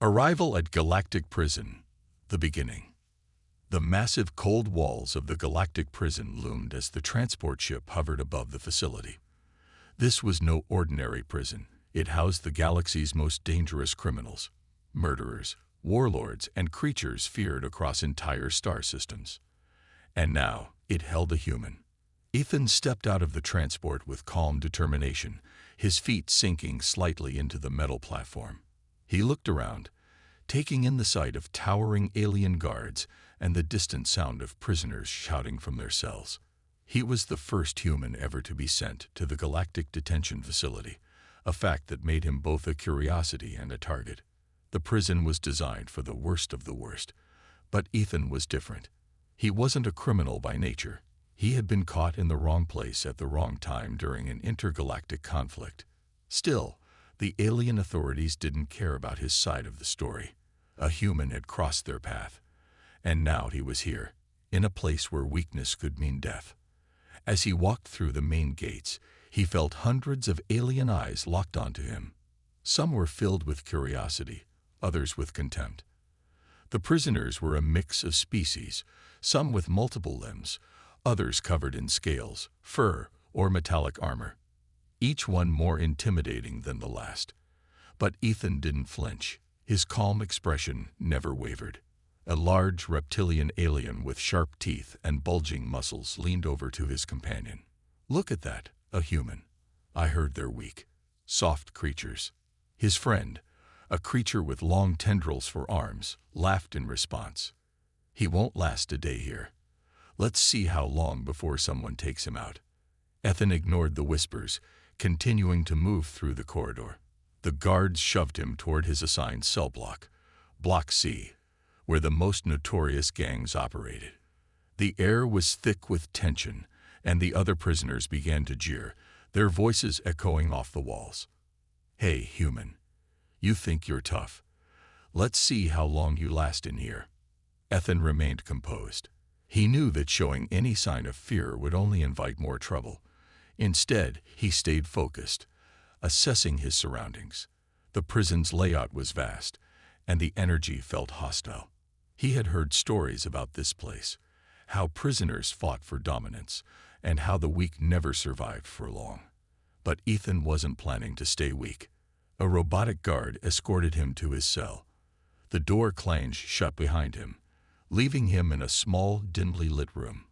Arrival at Galactic Prison. The beginning. The massive cold walls of the Galactic Prison loomed as the transport ship hovered above the facility. This was no ordinary prison. It housed the galaxy's most dangerous criminals, murderers, warlords, and creatures feared across entire star systems. And now, it held a human. Ethan stepped out of the transport with calm determination, his feet sinking slightly into the metal platform. He looked around, taking in the sight of towering alien guards and the distant sound of prisoners shouting from their cells. He was the first human ever to be sent to the Galactic Detention Facility, a fact that made him both a curiosity and a target. The prison was designed for the worst of the worst, but Ethan was different. He wasn't a criminal by nature. He had been caught in the wrong place at the wrong time during an intergalactic conflict. Still, the alien authorities didn't care about his side of the story. A human had crossed their path, and now he was here, in a place where weakness could mean death. As he walked through the main gates, he felt hundreds of alien eyes locked onto him. Some were filled with curiosity, others with contempt. The prisoners were a mix of species, some with multiple limbs, others covered in scales, fur, or metallic armor, each one more intimidating than the last. But Ethan didn't flinch. His calm expression never wavered. A large reptilian alien with sharp teeth and bulging muscles leaned over to his companion. "Look at that, a human. I heard they're weak, soft creatures." His friend, a creature with long tendrils for arms, laughed in response. "He won't last a day here. Let's see how long before someone takes him out." Ethan ignored the whispers, continuing to move through the corridor. The guards shoved him toward his assigned cell block, Block C, where the most notorious gangs operated. The air was thick with tension, and the other prisoners began to jeer, their voices echoing off the walls. "Hey, human. You think you're tough. Let's see how long you last in here." Ethan remained composed. He knew that showing any sign of fear would only invite more trouble. Instead, he stayed focused, assessing his surroundings. The prison's layout was vast, and the energy felt hostile. He had heard stories about this place, how prisoners fought for dominance, and how the weak never survived for long. But Ethan wasn't planning to stay weak. A robotic guard escorted him to his cell. The door clanged shut behind him, leaving him in a small, dimly lit room.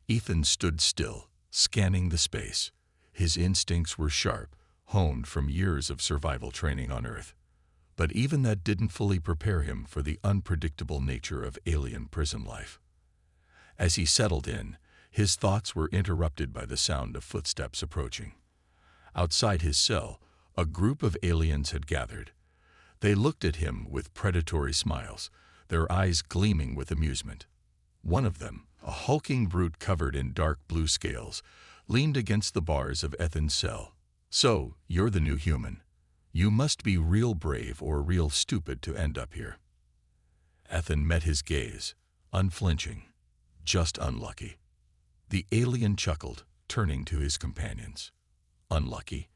Ethan stood still, scanning the space. His instincts were sharp, honed from years of survival training on Earth. But even that didn't fully prepare him for the unpredictable nature of alien prison life. As he settled in, his thoughts were interrupted by the sound of footsteps approaching. Outside his cell, a group of aliens had gathered. They looked at him with predatory smiles, their eyes gleaming with amusement. One of them, a hulking brute covered in dark blue scales, leaned against the bars of Ethan's cell. "So, you're the new human. You must be real brave or real stupid to end up here." Ethan met his gaze, unflinching, just unlucky. The alien chuckled, turning to his companions. "Unlucky?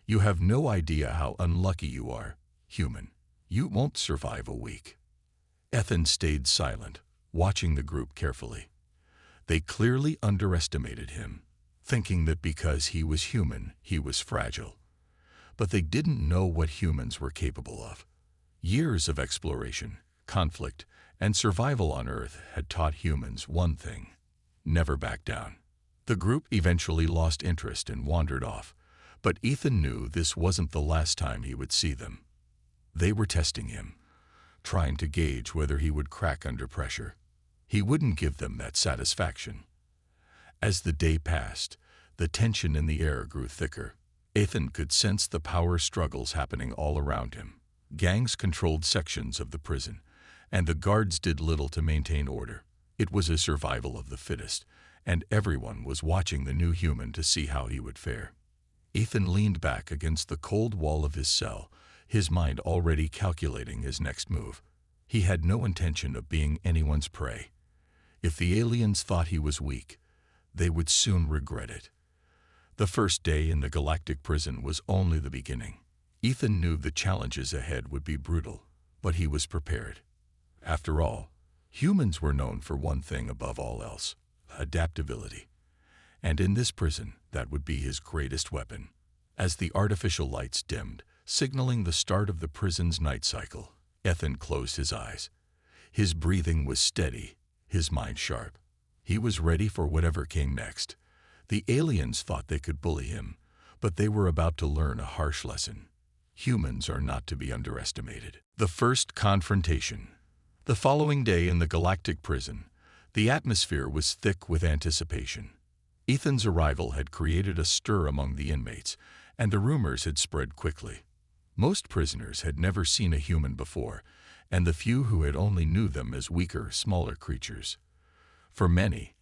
You have no idea how unlucky you are, human. You won't survive a week." Ethan stayed silent, watching the group carefully. They clearly underestimated him, thinking that because he was human, he was fragile. But they didn't know what humans were capable of. Years of exploration, conflict, and survival on Earth had taught humans one thing: never back down. The group eventually lost interest and wandered off, but Ethan knew this wasn't the last time he would see them. They were testing him, trying to gauge whether he would crack under pressure. He wouldn't give them that satisfaction. As the day passed, the tension in the air grew thicker. Ethan could sense the power struggles happening all around him. Gangs controlled sections of the prison, and the guards did little to maintain order. It was a survival of the fittest, and everyone was watching the new human to see how he would fare. Ethan leaned back against the cold wall of his cell, his mind already calculating his next move. He had no intention of being anyone's prey. If the aliens thought he was weak, they would soon regret it. The first day in the Galactic Prison was only the beginning. Ethan knew the challenges ahead would be brutal, but he was prepared. After all, humans were known for one thing above all else: adaptability. And in this prison, that would be his greatest weapon. As the artificial lights dimmed, signaling the start of the prison's night cycle, Ethan closed his eyes. His breathing was steady, his mind sharp. He was ready for whatever came next. The aliens thought they could bully him, but they were about to learn a harsh lesson. Humans are not to be underestimated. The first confrontation. The following day in the Galactic prison, the atmosphere was thick with anticipation. Ethan's arrival had created a stir among the inmates, and the rumors had spread quickly. Most prisoners had never seen a human before, and the few who had only knew them as weaker, smaller creatures. For many,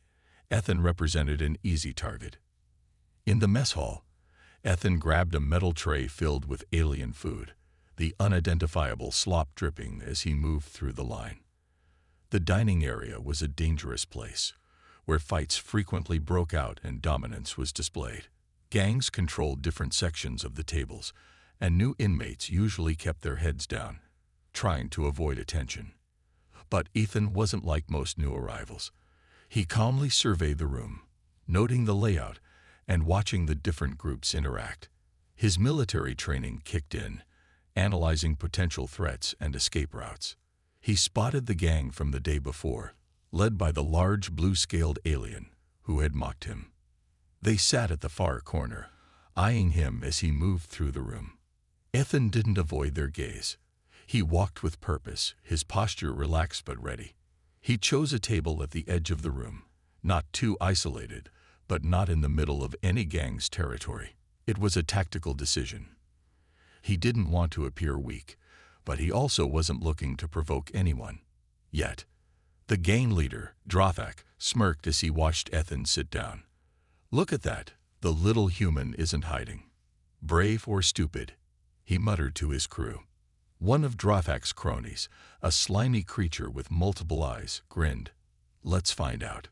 Ethan represented an easy target. In the mess hall, Ethan grabbed a metal tray filled with alien food, the unidentifiable slop dripping as he moved through the line. The dining area was a dangerous place, where fights frequently broke out and dominance was displayed. Gangs controlled different sections of the tables, and new inmates usually kept their heads down, trying to avoid attention. But Ethan wasn't like most new arrivals. He calmly surveyed the room, noting the layout and watching the different groups interact. His military training kicked in, analyzing potential threats and escape routes. He spotted the gang from the day before, led by the large blue-scaled alien who had mocked him. They sat at the far corner, eyeing him as he moved through the room. Ethan didn't avoid their gaze. He walked with purpose, his posture relaxed but ready. He chose a table at the edge of the room, not too isolated, but not in the middle of any gang's territory. It was a tactical decision. He didn't want to appear weak, but he also wasn't looking to provoke anyone. Yet, the gang leader, Drothak, smirked as he watched Ethan sit down. "Look at that, the little human isn't hiding. Brave or stupid," he muttered to his crew. One of Drothak's cronies, a slimy creature with multiple eyes, grinned. "Let's find out."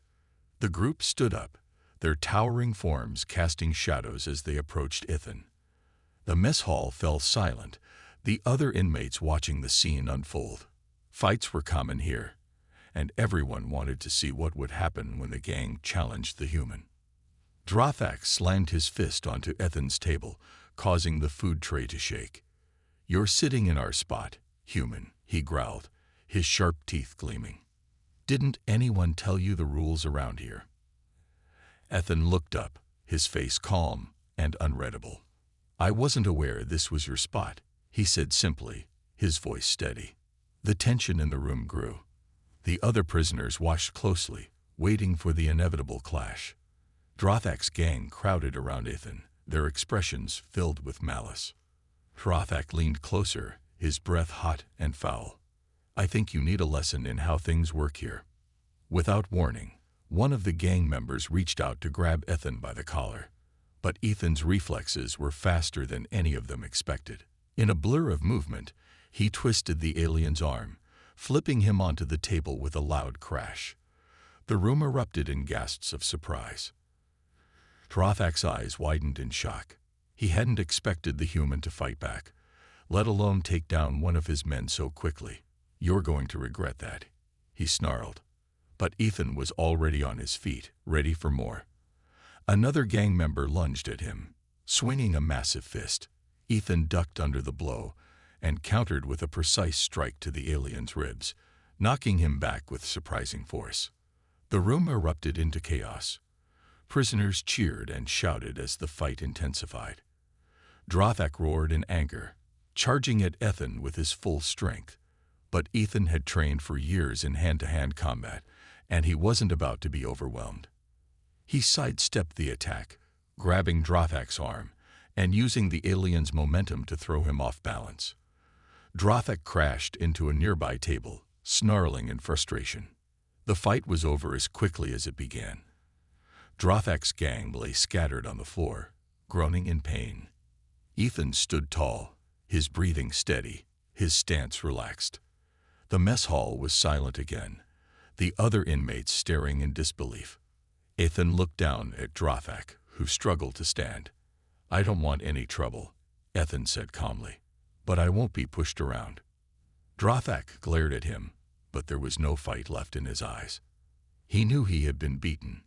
The group stood up, their towering forms casting shadows as they approached Ethan. The mess hall fell silent, the other inmates watching the scene unfold. Fights were common here, and everyone wanted to see what would happen when the gang challenged the human. Drothak slammed his fist onto Ethan's table, causing the food tray to shake. "You're sitting in our spot, human," he growled, his sharp teeth gleaming. "Didn't anyone tell you the rules around here?" Ethan looked up, his face calm and unreadable. "I wasn't aware this was your spot," he said simply, his voice steady. The tension in the room grew. The other prisoners watched closely, waiting for the inevitable clash. Drothak's gang crowded around Ethan, their expressions filled with malice. Drothak leaned closer, his breath hot and foul. "I think you need a lesson in how things work here." Without warning, one of the gang members reached out to grab Ethan by the collar. But Ethan's reflexes were faster than any of them expected. In a blur of movement, he twisted the alien's arm, flipping him onto the table with a loud crash. The room erupted in gasps of surprise. Drothak's eyes widened in shock. He hadn't expected the human to fight back, let alone take down one of his men so quickly. "You're going to regret that," he snarled. But Ethan was already on his feet, ready for more. Another gang member lunged at him, swinging a massive fist. Ethan ducked under the blow and countered with a precise strike to the alien's ribs, knocking him back with surprising force. The room erupted into chaos. Prisoners cheered and shouted as the fight intensified. Drothak roared in anger, charging at Ethan with his full strength. But Ethan had trained for years in hand-to-hand combat, and he wasn't about to be overwhelmed. He sidestepped the attack, grabbing Drothak's arm and using the alien's momentum to throw him off balance. Drothak crashed into a nearby table, snarling in frustration. The fight was over as quickly as it began. Drothak's gang lay scattered on the floor, groaning in pain. Ethan stood tall, his breathing steady, his stance relaxed. The mess hall was silent again, the other inmates staring in disbelief. Ethan looked down at Drothak, who struggled to stand. "I don't want any trouble," Ethan said calmly, "but I won't be pushed around." Drothak glared at him, but there was no fight left in his eyes. He knew he had been beaten,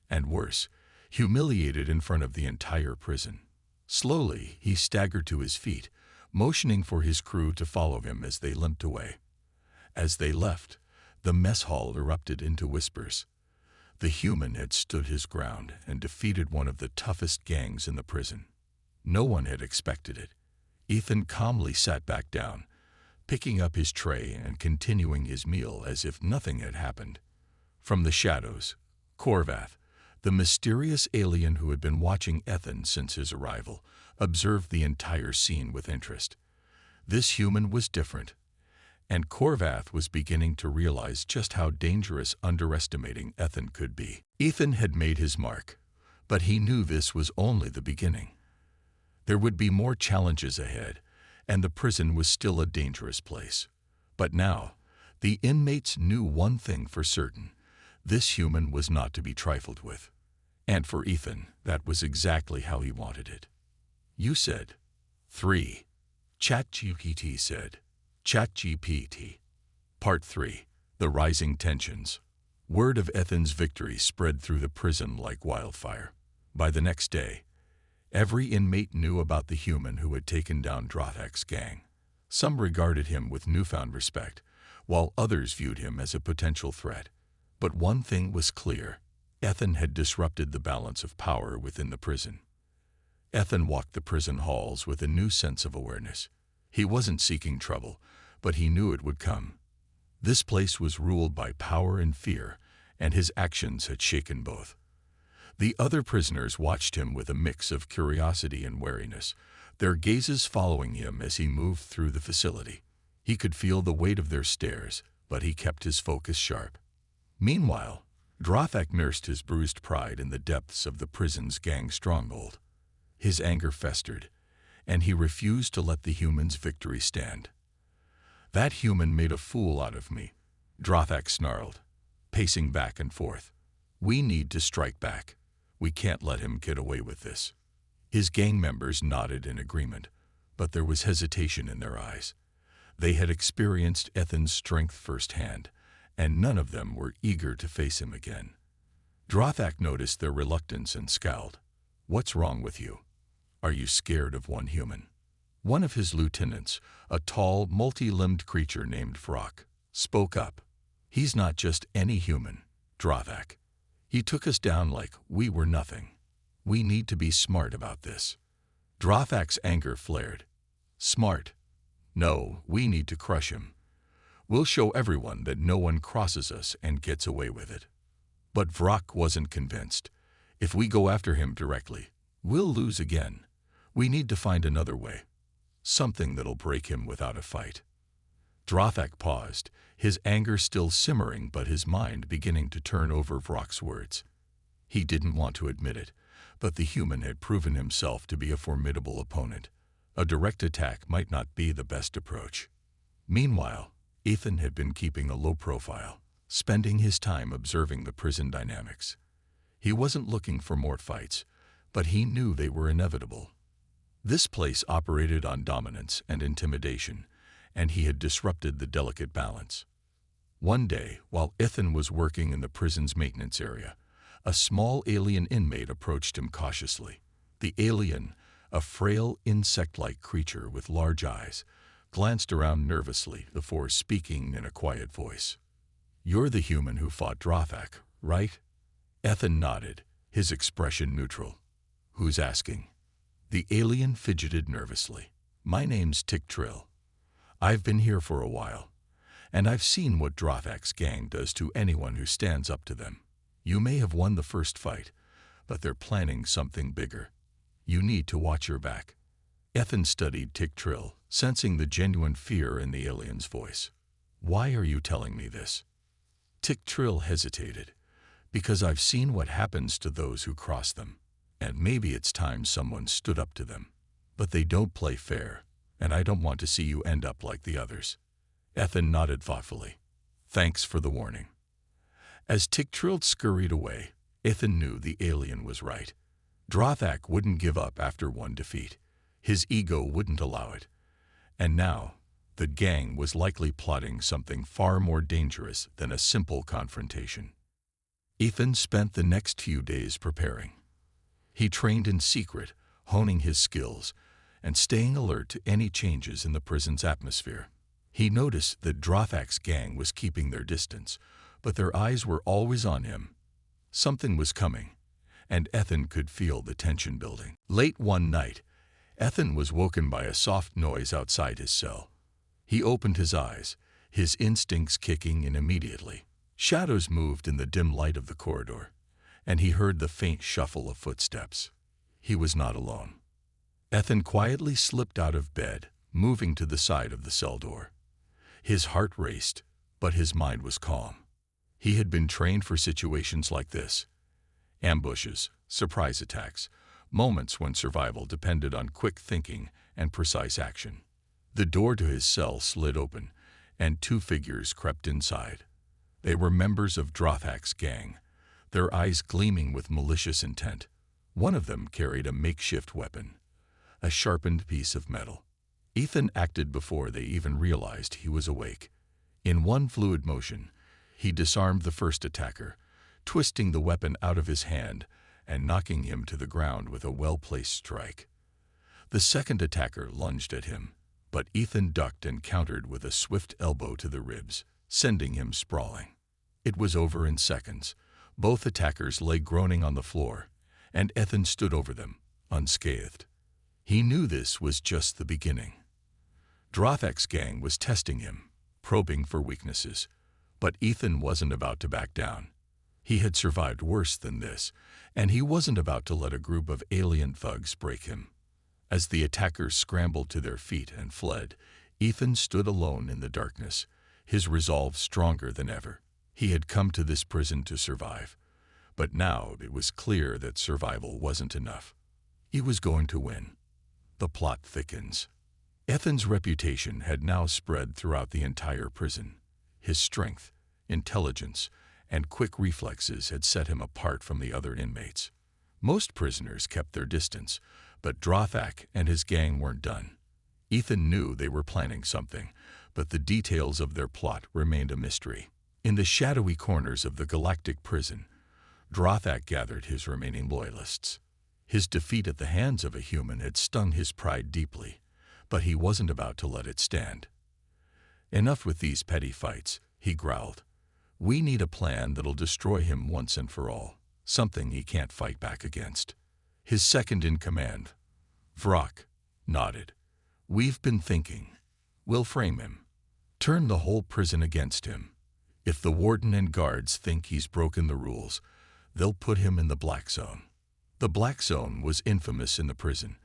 and worse, humiliated in front of the entire prison. Slowly, he staggered to his feet, motioning for his crew to follow him as they limped away. As they left, the mess hall erupted into whispers. The human had stood his ground and defeated one of the toughest gangs in the prison. No one had expected it. Ethan calmly sat back down, picking up his tray and continuing his meal as if nothing had happened. From the shadows, Korvath, the mysterious alien who had been watching Ethan since his arrival, observed the entire scene with interest. This human was different, and Korvath was beginning to realize just how dangerous underestimating Ethan could be. Ethan had made his mark, but he knew this was only the beginning. There would be more challenges ahead, and the prison was still a dangerous place. But now, the inmates knew one thing for certain: this human was not to be trifled with. And for Ethan, that was exactly how he wanted it. You said. 3. ChatGPT said. ChatGPT. Part 3. The Rising Tensions. Word of Ethan's victory spread through the prison like wildfire. By the next day, every inmate knew about the human who had taken down Drothak's gang. Some regarded him with newfound respect, while others viewed him as a potential threat. But one thing was clear: Ethan had disrupted the balance of power within the prison. Ethan walked the prison halls with a new sense of awareness. He wasn't seeking trouble, but he knew it would come. This place was ruled by power and fear, and his actions had shaken both. The other prisoners watched him with a mix of curiosity and wariness, their gazes following him as he moved through the facility. He could feel the weight of their stares, but he kept his focus sharp. Meanwhile, Drothak nursed his bruised pride in the depths of the prison's gang stronghold. His anger festered, and he refused to let the human's victory stand. "That human made a fool out of me," Drothak snarled, pacing back and forth. "We need to strike back. We can't let him get away with this." His gang members nodded in agreement, but there was hesitation in their eyes. They had experienced Ethan's strength firsthand, and none of them were eager to face him again. Drothak noticed their reluctance and scowled. "What's wrong with you? Are you scared of one human?" One of his lieutenants, a tall, multi-limbed creature named Vrock, spoke up. "He's not just any human, Drothak. He took us down like we were nothing. We need to be smart about this." Drothak's anger flared. "Smart? No, we need to crush him. We'll show everyone that no one crosses us and gets away with it." But Vrock wasn't convinced. "If we go after him directly, we'll lose again. We need to find another way. Something that'll break him without a fight." Drothak paused, his anger still simmering but his mind beginning to turn over Vrock's words. He didn't want to admit it, but the human had proven himself to be a formidable opponent. A direct attack might not be the best approach. Meanwhile, Ethan had been keeping a low profile, spending his time observing the prison dynamics. He wasn't looking for more fights, but he knew they were inevitable. This place operated on dominance and intimidation, and he had disrupted the delicate balance. One day, while Ethan was working in the prison's maintenance area, a small alien inmate approached him cautiously. The alien, a frail insect-like creature with large eyes, glanced around nervously before speaking in a quiet voice. "You're the human who fought Drothak, right?" Ethan nodded, his expression neutral. "Who's asking?" The alien fidgeted nervously. "My name's Trill. I've been here for a while, and I've seen what Drothak's gang does to anyone who stands up to them. You may have won the first fight, but they're planning something bigger. You need to watch your back." Ethan studied Trill, sensing the genuine fear in the alien's voice. "Why are you telling me this?" Trill hesitated. "Because I've seen what happens to those who cross them, and maybe it's time someone stood up to them. But they don't play fair, and I don't want to see you end up like the others." Ethan nodded thoughtfully. "Thanks for the warning." As Trill scurried away, Ethan knew the alien was right. Drothak wouldn't give up after one defeat. His ego wouldn't allow it. And now, The gang was likely plotting something far more dangerous than a simple confrontation. Ethan spent the next few days preparing. He trained in secret, honing his skills and staying alert to any changes in the prison's atmosphere. He noticed that Drothak's gang was keeping their distance, but their eyes were always on him. Something was coming, and Ethan could feel the tension building. Late one night, Ethan was woken by a soft noise outside his cell. He opened his eyes, his instincts kicking in immediately. Shadows moved in the dim light of the corridor, and he heard the faint shuffle of footsteps. He was not alone. Ethan quietly slipped out of bed, moving to the side of the cell door. His heart raced, but his mind was calm. He had been trained for situations like this: ambushes, surprise attacks, moments when survival depended on quick thinking and precise action. The door to his cell slid open, and two figures crept inside. They were members of Drothak's gang, their eyes gleaming with malicious intent. One of them carried a makeshift weapon, a sharpened piece of metal. Ethan acted before they even realized he was awake. In one fluid motion, he disarmed the first attacker, twisting the weapon out of his hand and knocking him to the ground with a well-placed strike. The second attacker lunged at him, but Ethan ducked and countered with a swift elbow to the ribs, sending him sprawling. It was over in seconds. Both attackers lay groaning on the floor, and Ethan stood over them, unscathed. He knew this was just the beginning. Drothak's gang was testing him, probing for weaknesses, but Ethan wasn't about to back down. He had survived worse than this, and he wasn't about to let a group of alien thugs break him. As the attackers scrambled to their feet and fled, Ethan stood alone in the darkness, his resolve stronger than ever. He had come to this prison to survive, but now it was clear that survival wasn't enough. He was going to win. The plot thickens. Ethan's reputation had now spread throughout the entire prison. His strength, intelligence, and quick reflexes had set him apart from the other inmates. Most prisoners kept their distance, but Drothak and his gang weren't done. Ethan knew they were planning something, but the details of their plot remained a mystery. In the shadowy corners of the Galactic prison, Drothak gathered his remaining loyalists. His defeat at the hands of a human had stung his pride deeply, but he wasn't about to let it stand. "Enough with these petty fights," he growled. "We need a plan that'll destroy him once and for all, something he can't fight back against." His second-in-command, Vrock, nodded. "We've been thinking. We'll frame him. Turn the whole prison against him. If the warden and guards think he's broken the rules, they'll put him in the Black Zone." The Black Zone was infamous in the prison,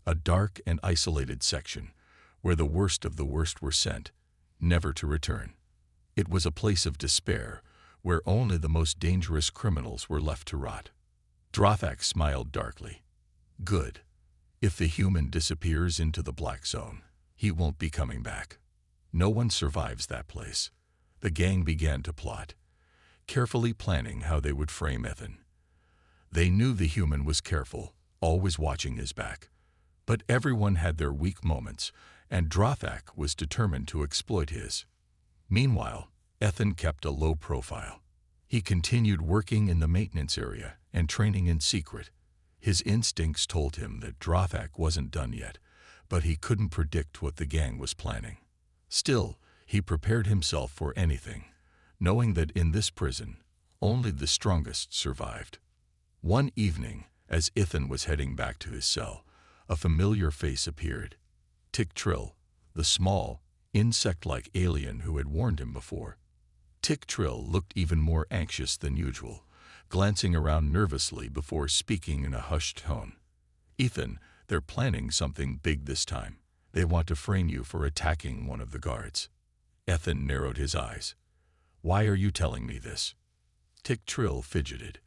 a dark and isolated section where the worst of the worst were sent, never to return. It was a place of despair where only the most dangerous criminals were left to rot. Drothak smiled darkly. "Good. If the human disappears into the Black Zone, he won't be coming back. No one survives that place." The gang began to plot, carefully planning how they would frame Ethan. They knew the human was careful, always watching his back. But everyone had their weak moments, and Drothak was determined to exploit his. Meanwhile, Ethan kept a low profile. He continued working in the maintenance area and training in secret. His instincts told him that Drothak wasn't done yet, but he couldn't predict what the gang was planning. Still, he prepared himself for anything, knowing that in this prison, only the strongest survived. One evening, as Ethan was heading back to his cell, a familiar face appeared. Tick-Trill, the small, insect-like alien who had warned him before. Tick-Trill looked even more anxious than usual, glancing around nervously before speaking in a hushed tone. "Ethan, they're planning something big this time. They want to frame you for attacking one of the guards." Ethan narrowed his eyes. "Why are you telling me this?" Tick-Trill fidgeted.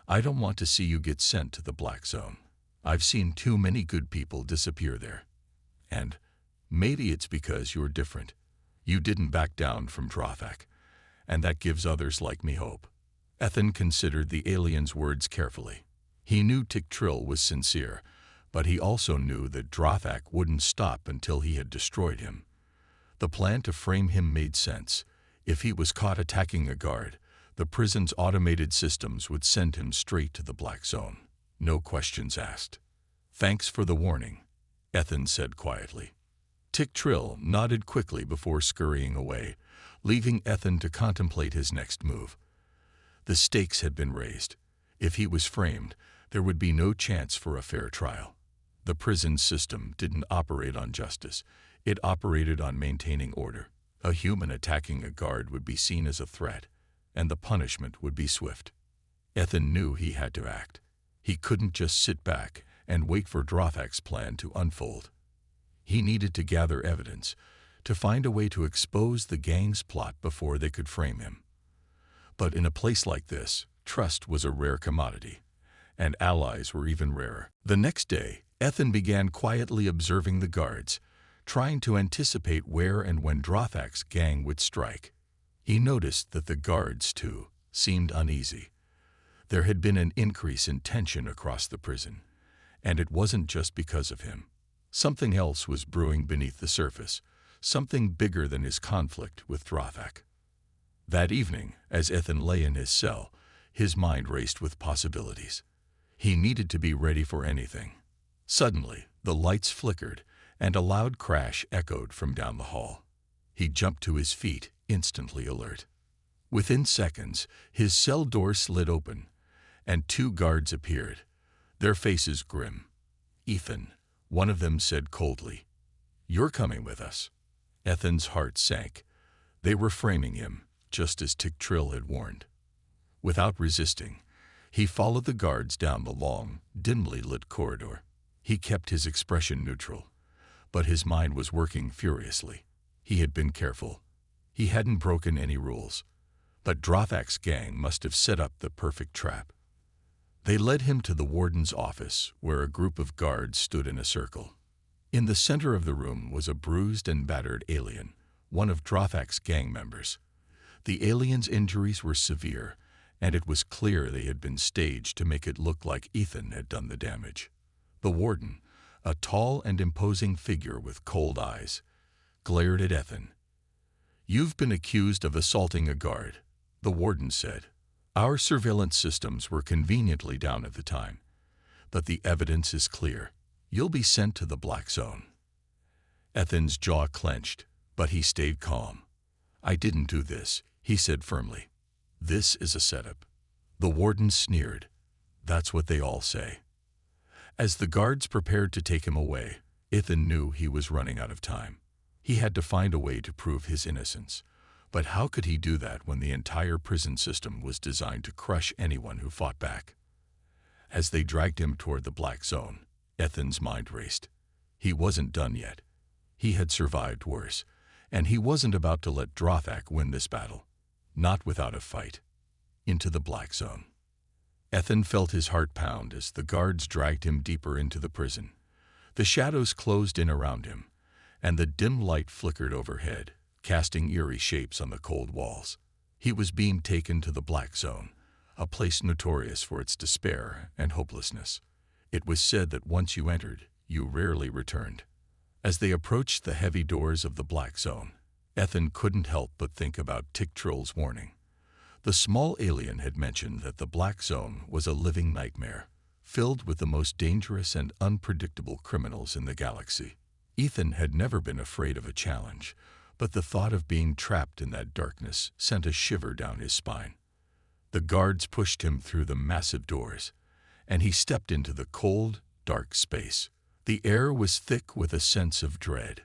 "I don't want to see you get sent to the Black Zone. I've seen too many good people disappear there. And maybe it's because you're different. You didn't back down from Drothak, and that gives others like me hope." Ethan considered the alien's words carefully. He knew Tick-Trill was sincere, but he also knew that Drothak wouldn't stop until he had destroyed him. The plan to frame him made sense. If he was caught attacking a guard, the prison's automated systems would send him straight to the black zone. No questions asked. "Thanks for the warning," Ethan said quietly. Tick Trill nodded quickly before scurrying away, leaving Ethan to contemplate his next move. The stakes had been raised. If he was framed, there would be no chance for a fair trial. The prison system didn't operate on justice. It operated on maintaining order. A human attacking a guard would be seen as a threat, and the punishment would be swift. Ethan knew he had to act. He couldn't just sit back and wait for Drothak's plan to unfold. He needed to gather evidence, to find a way to expose the gang's plot before they could frame him. But in a place like this, trust was a rare commodity, and allies were even rarer. The next day, Ethan began quietly observing the guards, trying to anticipate where and when Drothak's gang would strike. He noticed that the guards, too, seemed uneasy. There had been an increase in tension across the prison, and it wasn't just because of him. Something else was brewing beneath the surface, something bigger than his conflict with Drothak. That evening, as Ethan lay in his cell, his mind raced with possibilities. He needed to be ready for anything. Suddenly, the lights flickered, and a loud crash echoed from down the hall. He jumped to his feet, instantly alert. Within seconds, his cell door slid open, and 2 guards appeared, their faces grim. "Ethan," one of them said coldly. "You're coming with us." Ethan's heart sank. They were framing him, just as Tick Trill had warned. Without resisting, he followed the guards down the long, dimly lit corridor. He kept his expression neutral, but his mind was working furiously. He had been careful. He hadn't broken any rules, but Drothak's gang must have set up the perfect trap. They led him to the warden's office, where a group of guards stood in a circle. In the center of the room was a bruised and battered alien, one of Drothak's gang members. The alien's injuries were severe, and it was clear they had been staged to make it look like Ethan had done the damage. The warden, a tall and imposing figure with cold eyes, glared at Ethan. "You've been accused of assaulting a guard," the warden said. "Our surveillance systems were conveniently down at the time, but the evidence is clear. You'll be sent to the black zone." Ethan's jaw clenched, but he stayed calm. "I didn't do this," he said firmly. "This is a setup." The warden sneered. "That's what they all say." As the guards prepared to take him away, Ethan knew he was running out of time. He had to find a way to prove his innocence. But how could he do that when the entire prison system was designed to crush anyone who fought back? As they dragged him toward the black zone, Ethan's mind raced. He wasn't done yet. He had survived worse, and he wasn't about to let Drothak win this battle. Not without a fight. Into the black zone. Ethan felt his heart pound as the guards dragged him deeper into the prison. The shadows closed in around him, and the dim light flickered overhead, casting eerie shapes on the cold walls. He was being taken to the black zone, a place notorious for its despair and hopelessness. It was said that once you entered, you rarely returned. As they approached the heavy doors of the black zone, Ethan couldn't help but think about Tick Trill's warning. The small alien had mentioned that the black zone was a living nightmare, filled with the most dangerous and unpredictable criminals in the galaxy. Ethan had never been afraid of a challenge, but the thought of being trapped in that darkness sent a shiver down his spine. The guards pushed him through the massive doors, and he stepped into the cold, dark space. The air was thick with a sense of dread.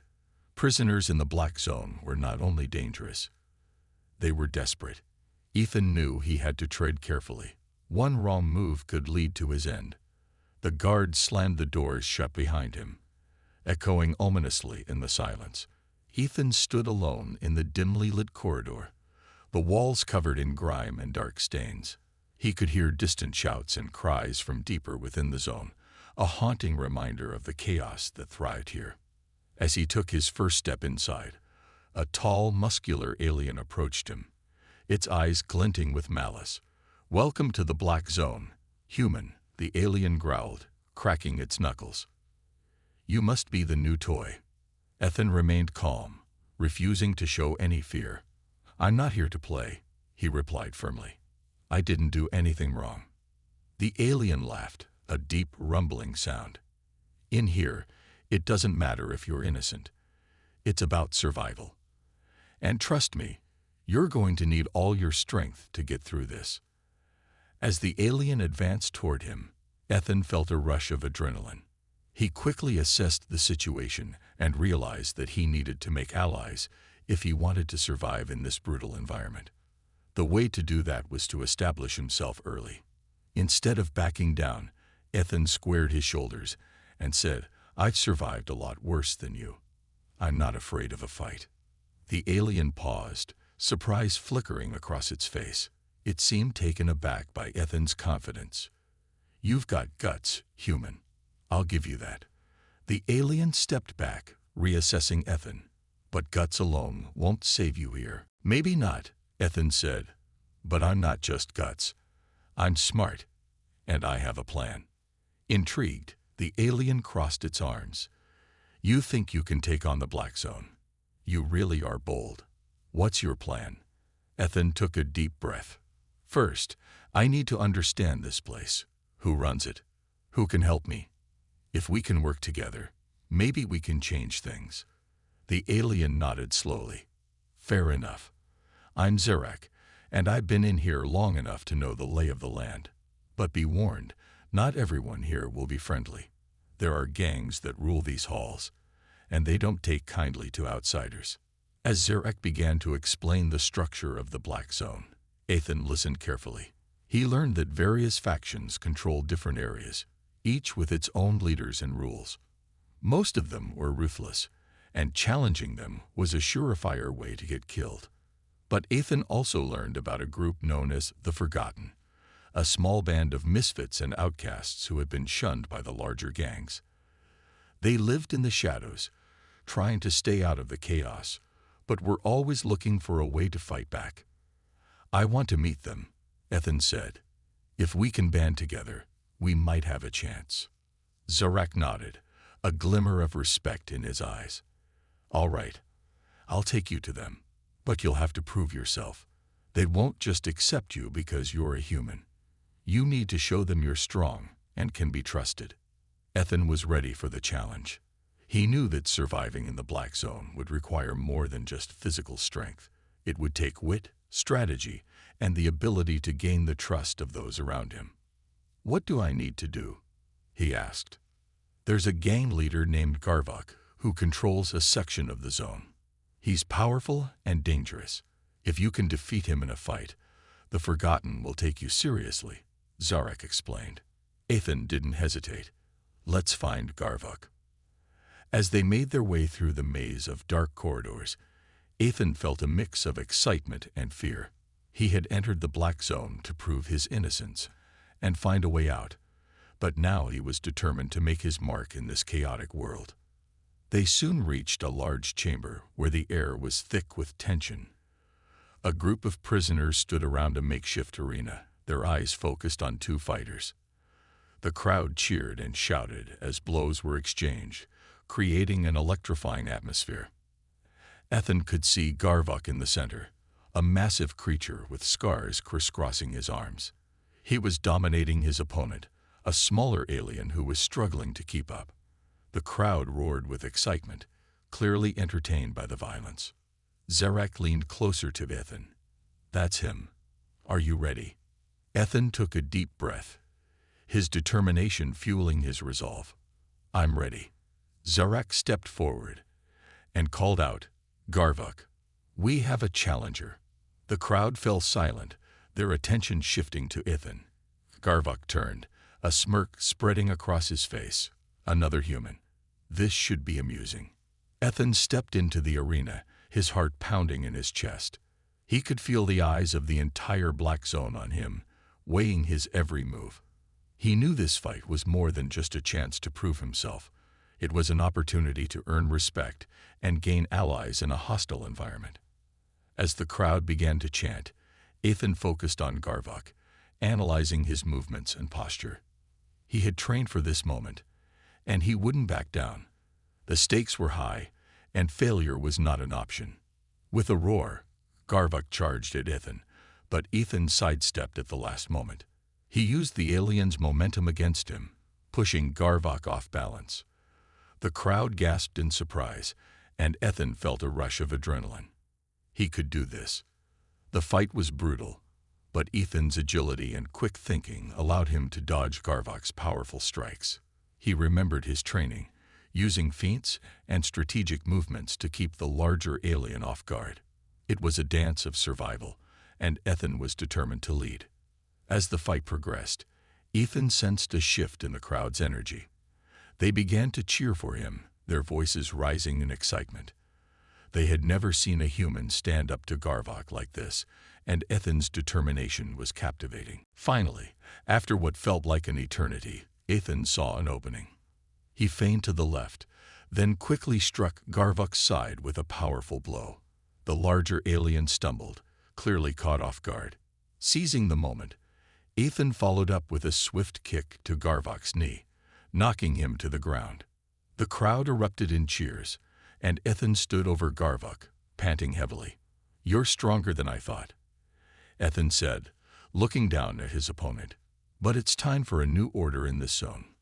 Prisoners in the black zone were not only dangerous, they were desperate. Ethan knew he had to tread carefully. One wrong move could lead to his end. The guards slammed the doors shut behind him, echoing ominously in the silence. Ethan stood alone in the dimly lit corridor, the walls covered in grime and dark stains. He could hear distant shouts and cries from deeper within the zone, a haunting reminder of the chaos that thrived here. As he took his first step inside, a tall, muscular alien approached him, its eyes glinting with malice. "Welcome to the black zone, human," the alien growled, cracking its knuckles. "You must be the new toy." Ethan remained calm, refusing to show any fear. "I'm not here to play," he replied firmly. "I didn't do anything wrong." The alien laughed, a deep, rumbling sound. "In here, it doesn't matter if you're innocent. It's about survival. And trust me, you're going to need all your strength to get through this." As the alien advanced toward him, Ethan felt a rush of adrenaline. He quickly assessed the situation and realized that he needed to make allies if he wanted to survive in this brutal environment. The way to do that was to establish himself early. Instead of backing down, Ethan squared his shoulders and said, "I've survived a lot worse than you. I'm not afraid of a fight." The alien paused, surprise flickering across its face. It seemed taken aback by Ethan's confidence. "You've got guts, human. I'll give you that." The alien stepped back, reassessing Ethan. "But guts alone won't save you here." "Maybe not," Ethan said, "but I'm not just guts. I'm smart, and I have a plan." Intrigued, the alien crossed its arms. "You think you can take on the Black Zone? You really are bold. What's your plan?" Ethan took a deep breath. "First, I need to understand this place. Who runs it? Who can help me? If we can work together, maybe we can change things." The alien nodded slowly. "Fair enough. I'm Zarak, and I've been in here long enough to know the lay of the land. But be warned, not everyone here will be friendly. There are gangs that rule these halls, and they don't take kindly to outsiders." As Zarak began to explain the structure of the Black Zone, Ethan listened carefully. He learned that various factions controlled different areas, each with its own leaders and rules. Most of them were ruthless, and challenging them was a surefire way to get killed. But Ethan also learned about a group known as the Forgotten, a small band of misfits and outcasts who had been shunned by the larger gangs. They lived in the shadows, trying to stay out of the chaos, but were always looking for a way to fight back. "I want to meet them," Ethan said. "If we can band together, we might have a chance." Zarak nodded, a glimmer of respect in his eyes. "All right, I'll take you to them, but you'll have to prove yourself. They won't just accept you because you're a human. You need to show them you're strong and can be trusted." Ethan was ready for the challenge. He knew that surviving in the Black Zone would require more than just physical strength. It would take wit, strategy, and the ability to gain the trust of those around him. "What do I need to do?" he asked. "There's a gang leader named Garvok who controls a section of the zone. He's powerful and dangerous. If you can defeat him in a fight, the Forgotten will take you seriously," Zarak explained. Ethan didn't hesitate. "Let's find Garvok." As they made their way through the maze of dark corridors, Ethan felt a mix of excitement and fear. He had entered the Black Zone to prove his innocence and find a way out, but now he was determined to make his mark in this chaotic world. They soon reached a large chamber where the air was thick with tension. A group of prisoners stood around a makeshift arena, their eyes focused on two fighters. The crowd cheered and shouted as blows were exchanged, creating an electrifying atmosphere. Ethan could see Garvok in the center, a massive creature with scars crisscrossing his arms. He was dominating his opponent, a smaller alien who was struggling to keep up. The crowd roared with excitement, clearly entertained by the violence. Zarak leaned closer to Ethan. "That's him. Are you ready?" Ethan took a deep breath, his determination fueling his resolve. "I'm ready." Zarak stepped forward and called out, "Garvok, we have a challenger." The crowd fell silent, their attention shifting to Ethan. Garvok turned, a smirk spreading across his face. "Another human. This should be amusing." Ethan stepped into the arena, his heart pounding in his chest. He could feel the eyes of the entire Black Zone on him, weighing his every move. He knew this fight was more than just a chance to prove himself. It was an opportunity to earn respect and gain allies in a hostile environment. As the crowd began to chant, Ethan focused on Garvok, analyzing his movements and posture. He had trained for this moment, and he wouldn't back down. The stakes were high, and failure was not an option. With a roar, Garvok charged at Ethan, but Ethan sidestepped at the last moment. He used the alien's momentum against him, pushing Garvok off balance. The crowd gasped in surprise, and Ethan felt a rush of adrenaline. He could do this. The fight was brutal, but Ethan's agility and quick thinking allowed him to dodge Garvok's powerful strikes. He remembered his training, using feints and strategic movements to keep the larger alien off guard. It was a dance of survival, and Ethan was determined to lead. As the fight progressed, Ethan sensed a shift in the crowd's energy. They began to cheer for him, their voices rising in excitement. They had never seen a human stand up to Garvok like this, and Ethan's determination was captivating. Finally, after what felt like an eternity, Ethan saw an opening. He feigned to the left, then quickly struck Garvok's side with a powerful blow. The larger alien stumbled, clearly caught off guard. Seizing the moment, Ethan followed up with a swift kick to Garvok's knee, knocking him to the ground. The crowd erupted in cheers, and Ethan stood over Garvok, panting heavily. "You're stronger than I thought," Ethan said, looking down at his opponent. "But it's time for a new order in this zone."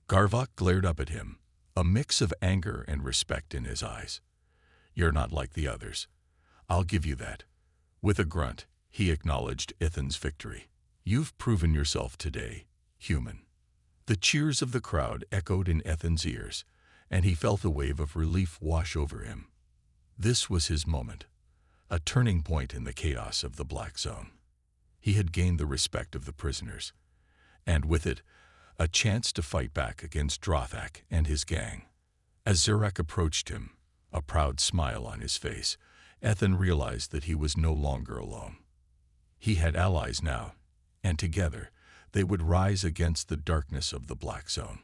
Garvok glared up at him, a mix of anger and respect in his eyes. "You're not like the others. I'll give you that." With a grunt, he acknowledged Ethan's victory. "You've proven yourself today, human." The cheers of the crowd echoed in Ethan's ears, and he felt a wave of relief wash over him. This was his moment, a turning point in the chaos of the Black Zone. He had gained the respect of the prisoners, and with it, a chance to fight back against Drothak and his gang. As Zarak approached him, a proud smile on his face, Ethan realized that he was no longer alone. He had allies now, and together, they would rise against the darkness of the Black Zone.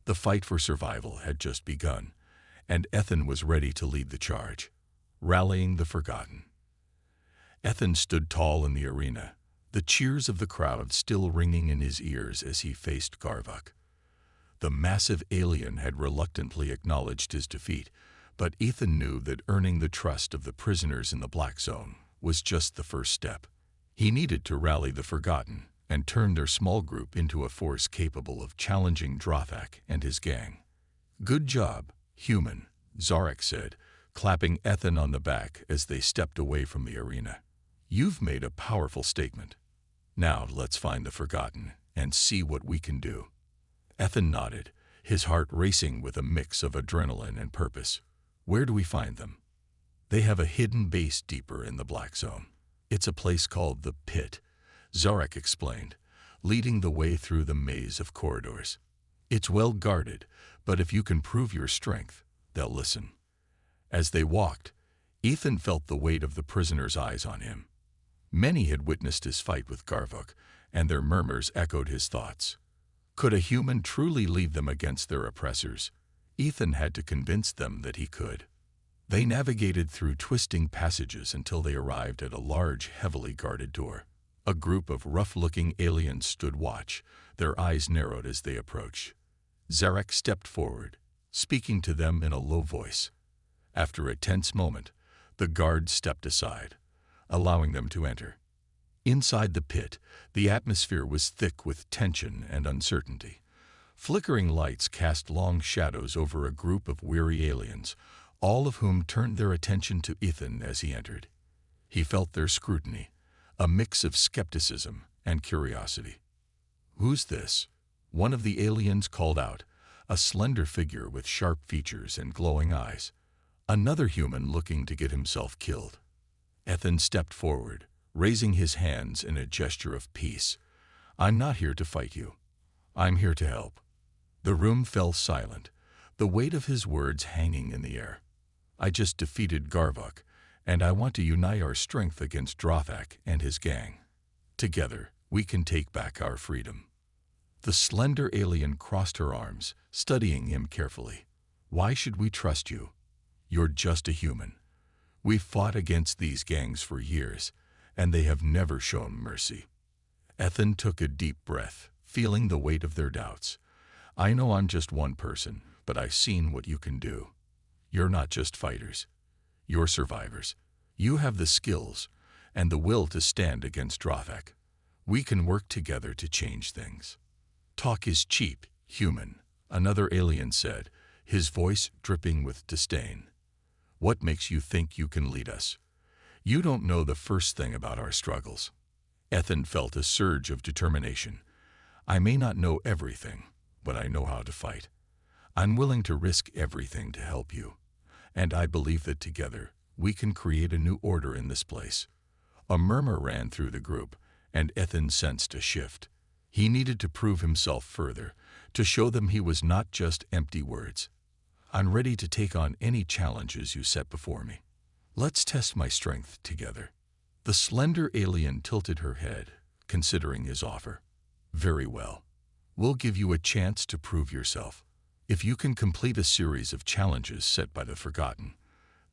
The fight for survival had just begun, and Ethan was ready to lead the charge, rallying the forgotten. Ethan stood tall in the arena, the cheers of the crowd still ringing in his ears as he faced Garvok. The massive alien had reluctantly acknowledged his defeat, but Ethan knew that earning the trust of the prisoners in the Black Zone was just the first step. He needed to rally the forgotten and turn their small group into a force capable of challenging Drothak and his gang. "Good job, human," Zarak said, clapping Ethan on the back as they stepped away from the arena. "You've made a powerful statement. Now let's find the forgotten and see what we can do." Ethan nodded, his heart racing with a mix of adrenaline and purpose. "Where do we find them?" "They have a hidden base deeper in the Black Zone. It's a place called the Pit," Zarak explained, leading the way through the maze of corridors. "It's well guarded, but if you can prove your strength, they'll listen." As they walked, Ethan felt the weight of the prisoners' eyes on him. Many had witnessed his fight with Garvok, and their murmurs echoed his thoughts. Could a human truly lead them against their oppressors? Ethan had to convince them that he could. They navigated through twisting passages until they arrived at a large, heavily guarded door. A group of rough-looking aliens stood watch, their eyes narrowed as they approached. Zarak stepped forward, speaking to them in a low voice. After a tense moment, the guards stepped aside, allowing them to enter. Inside the pit, the atmosphere was thick with tension and uncertainty. Flickering lights cast long shadows over a group of weary aliens, all of whom turned their attention to Ethan as he entered. He felt their scrutiny, a mix of skepticism and curiosity. "Who's this?" one of the aliens called out, a slender figure with sharp features and glowing eyes. Another human looking to get himself killed. Ethan stepped forward, raising his hands in a gesture of peace. "I'm not here to fight you. I'm here to help." The room fell silent, the weight of his words hanging in the air. "I just defeated Garvok, and I want to unite our strength against Drothak and his gang. Together, we can take back our freedom." The slender alien crossed her arms, studying him carefully. "Why should we trust you? You're just a human. We've fought against these gangs for years, and they have never shown mercy." Ethan took a deep breath, feeling the weight of their doubts. "I know I'm just one person, but I've seen what you can do. You're not just fighters. You're survivors. You have the skills and the will to stand against drawback. We can work together to change things." "Talk is cheap, human," another alien said, his voice dripping with disdain. "What makes you think you can lead us? You don't know the first thing about our struggles." Ethan felt a surge of determination. "I may not know everything, but I know how to fight. I'm willing to risk everything to help you. And I believe that together, we can create a new order in this place." A murmur ran through the group, and Ethan sensed a shift. He needed to prove himself further, to show them he was not just empty words. "I'm ready to take on any challenges you set before me. Let's test my strength together." The slender alien tilted her head, considering his offer. "Very well. We'll give you a chance to prove yourself. If you can complete a series of challenges set by the Forgotten,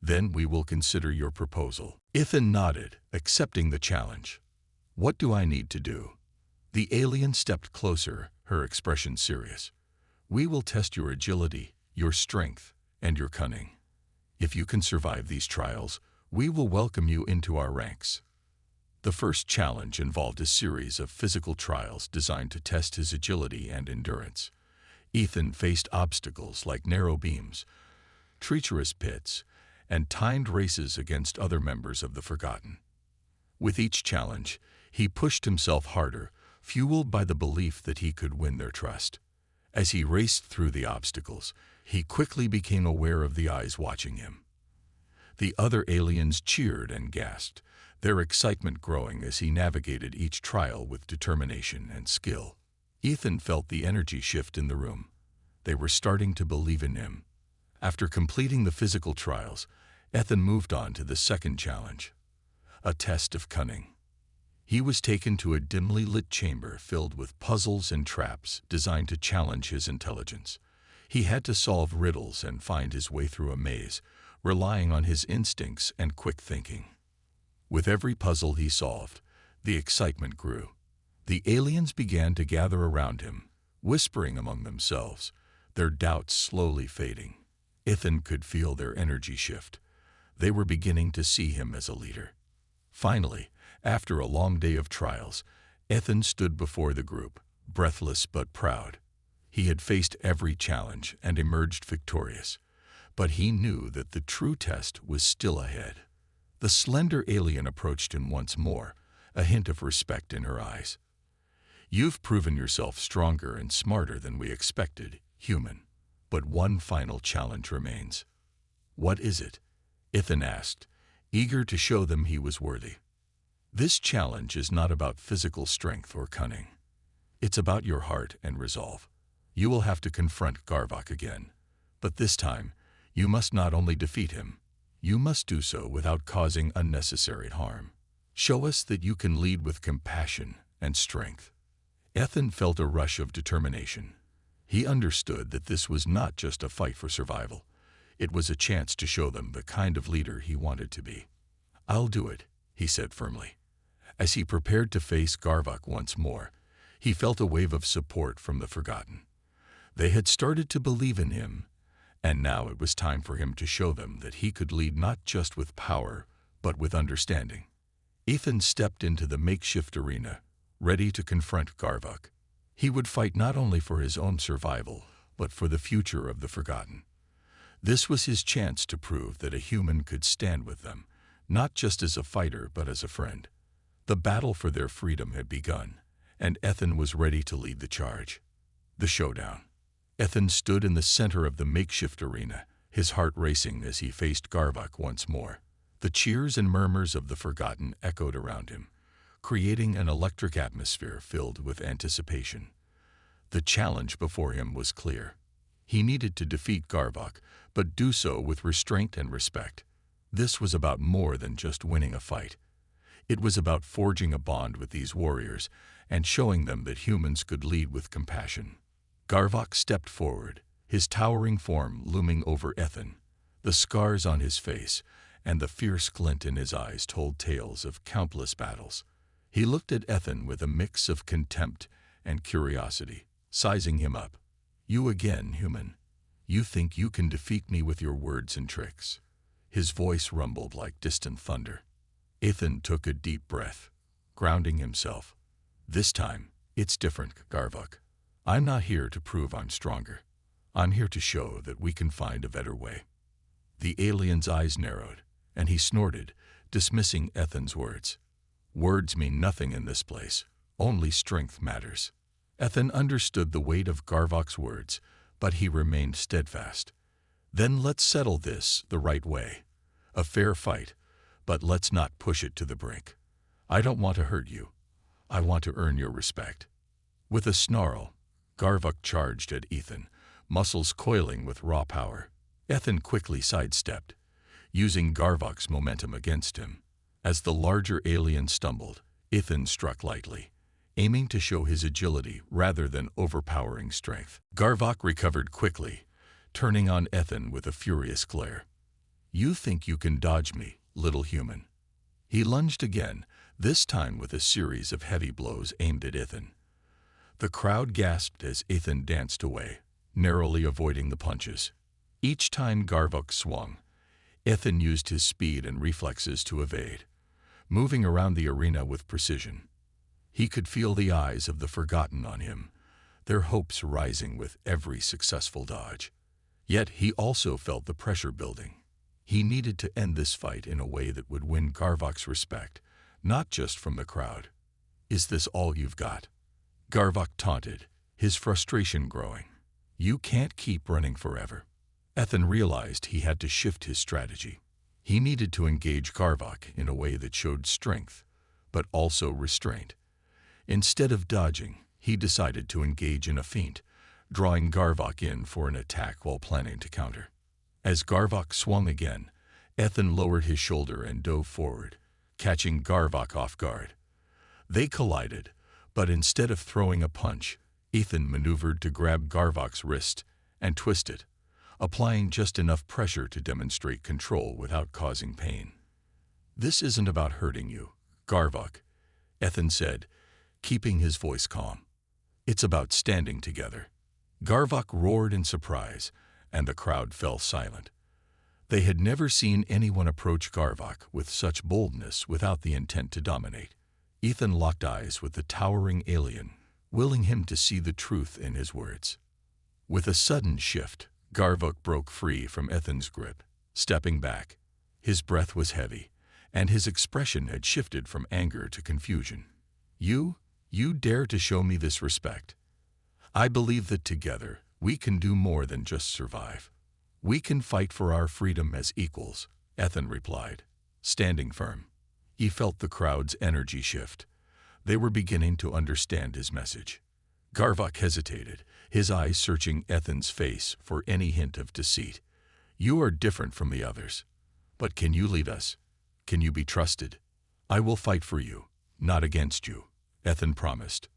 then we will consider your proposal." Ethan nodded, accepting the challenge. "What do I need to do?" The alien stepped closer, her expression serious. "We will test your agility, your strength, and your cunning. If you can survive these trials, we will welcome you into our ranks." The first challenge involved a series of physical trials designed to test his agility and endurance. Ethan faced obstacles like narrow beams, treacherous pits, and timed races against other members of the Forgotten. With each challenge, he pushed himself harder, fueled by the belief that he could win their trust. As he raced through the obstacles, he quickly became aware of the eyes watching him. The other aliens cheered and gasped, their excitement growing as he navigated each trial with determination and skill. Ethan felt the energy shift in the room. They were starting to believe in him. After completing the physical trials, Ethan moved on to the second challenge, a test of cunning. He was taken to a dimly lit chamber filled with puzzles and traps designed to challenge his intelligence. He had to solve riddles and find his way through a maze, relying on his instincts and quick thinking. With every puzzle he solved, the excitement grew. The aliens began to gather around him, whispering among themselves, their doubts slowly fading. Ethan could feel their energy shift. They were beginning to see him as a leader. Finally, after a long day of trials, Ethan stood before the group, breathless but proud. He had faced every challenge and emerged victorious, but he knew that the true test was still ahead. The slender alien approached him once more, a hint of respect in her eyes. "You've proven yourself stronger and smarter than we expected, human. But one final challenge remains." "What is it?" Ethan asked, eager to show them he was worthy. "This challenge is not about physical strength or cunning. It's about your heart and resolve. You will have to confront Garvok again, but this time, you must not only defeat him, you must do so without causing unnecessary harm. Show us that you can lead with compassion and strength." Ethan felt a rush of determination. He understood that this was not just a fight for survival. It was a chance to show them the kind of leader he wanted to be. "I'll do it," he said firmly. As he prepared to face Garvok once more, he felt a wave of support from the Forgotten. They had started to believe in him, and now it was time for him to show them that he could lead not just with power, but with understanding. Ethan stepped into the makeshift arena, ready to confront Garvok. He would fight not only for his own survival, but for the future of the Forgotten. This was his chance to prove that a human could stand with them, not just as a fighter, but as a friend. The battle for their freedom had begun, and Ethan was ready to lead the charge. The showdown. Ethan stood in the center of the makeshift arena, his heart racing as he faced Garvok once more. The cheers and murmurs of the Forgotten echoed around him, creating an electric atmosphere filled with anticipation. The challenge before him was clear. He needed to defeat Garvok, but do so with restraint and respect. This was about more than just winning a fight. It was about forging a bond with these warriors and showing them that humans could lead with compassion. Garvok stepped forward, his towering form looming over Ethan. The scars on his face and the fierce glint in his eyes told tales of countless battles. He looked at Ethan with a mix of contempt and curiosity, sizing him up. "You again, human. You think you can defeat me with your words and tricks? His voice rumbled like distant thunder. Ethan took a deep breath, grounding himself. This time, it's different, Garvok. I'm not here to prove I'm stronger. I'm here to show that we can find a better way. The alien's eyes narrowed, and he snorted, dismissing Ethan's words. Words mean nothing in this place. Only strength matters. Ethan understood the weight of Garvok's words, but he remained steadfast. Then let's settle this the right way. A fair fight, but let's not push it to the brink. I don't want to hurt you. I want to earn your respect. With a snarl, Garvok charged at Ethan, muscles coiling with raw power. Ethan quickly sidestepped, using Garvok's momentum against him. As the larger alien stumbled, Ethan struck lightly, aiming to show his agility rather than overpowering strength. Garvok recovered quickly, turning on Ethan with a furious glare. You think you can dodge me, little human? He lunged again, this time with a series of heavy blows aimed at Ethan. The crowd gasped as Ethan danced away, narrowly avoiding the punches. Each time Garvok swung, Ethan used his speed and reflexes to evade, moving around the arena with precision. He could feel the eyes of the Forgotten on him, their hopes rising with every successful dodge. Yet he also felt the pressure building. He needed to end this fight in a way that would win Garvok's respect, not just from the crowd. Is this all you've got? Garvok taunted, his frustration growing. You can't keep running forever. Ethan realized he had to shift his strategy. He needed to engage Garvok in a way that showed strength, but also restraint. Instead of dodging, he decided to engage in a feint, drawing Garvok in for an attack while planning to counter. As Garvok swung again, Ethan lowered his shoulder and dove forward, catching Garvok off guard. They collided, but instead of throwing a punch, Ethan maneuvered to grab Garvok's wrist and twist it, applying just enough pressure to demonstrate control without causing pain. This isn't about hurting you, Garvok, Ethan said, keeping his voice calm. It's about standing together. Garvok roared in surprise, and the crowd fell silent. They had never seen anyone approach Garvok with such boldness without the intent to dominate. Ethan locked eyes with the towering alien, willing him to see the truth in his words. With a sudden shift, Garvok broke free from Ethan's grip, stepping back. His breath was heavy, and his expression had shifted from anger to confusion. You dare to show me this respect? I believe that together, we can do more than just survive. We can fight for our freedom as equals, Ethan replied, standing firm. He felt the crowd's energy shift. They were beginning to understand his message. Garvok hesitated, his eyes searching Ethan's face for any hint of deceit. You are different from the others. But can you lead us? Can you be trusted? I will fight for you, not against you, Ethan promised.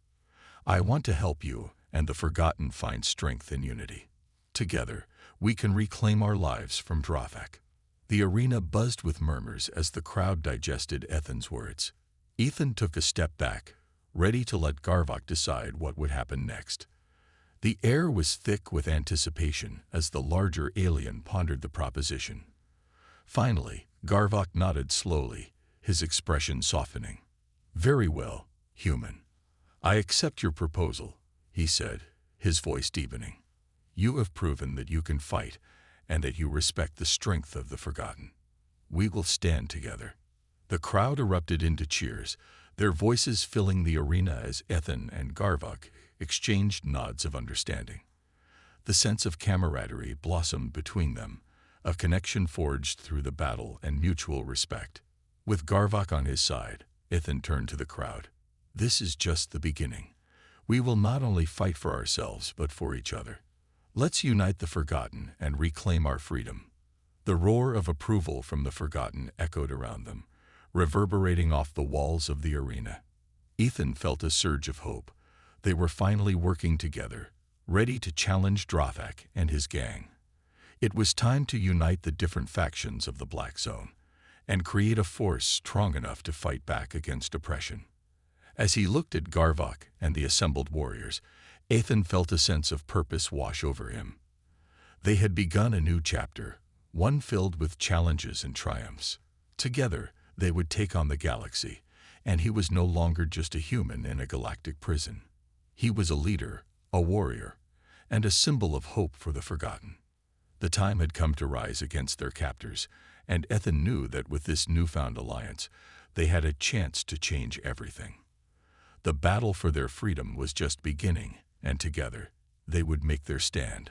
I want to help you and the Forgotten find strength in unity. Together, we can reclaim our lives from Drawback. The arena buzzed with murmurs as the crowd digested Ethan's words. Ethan took a step back, ready to let Garvok decide what would happen next. The air was thick with anticipation as the larger alien pondered the proposition. Finally, Garvok nodded slowly, his expression softening. Very well, human. I accept your proposal, he said, his voice deepening. You have proven that you can fight and that you respect the strength of the Forgotten. We will stand together. The crowd erupted into cheers, their voices filling the arena as Ethan and Garvok exchanged nods of understanding. The sense of camaraderie blossomed between them, a connection forged through the battle and mutual respect. With Garvok on his side, Ethan turned to the crowd. This is just the beginning. We will not only fight for ourselves but for each other. Let's unite the Forgotten and reclaim our freedom. The roar of approval from the Forgotten echoed around them, reverberating off the walls of the arena. Ethan felt a surge of hope. They were finally working together, ready to challenge Drawback and his gang. It was time to unite the different factions of the Black Zone and create a force strong enough to fight back against oppression. As he looked at Garvok and the assembled warriors, Ethan felt a sense of purpose wash over him. They had begun a new chapter, one filled with challenges and triumphs. Together, they would take on the galaxy, and he was no longer just a human in a galactic prison. He was a leader, a warrior, and a symbol of hope for the forgotten. The time had come to rise against their captors, and Ethan knew that with this newfound alliance, they had a chance to change everything. The battle for their freedom was just beginning, and together, they would make their stand.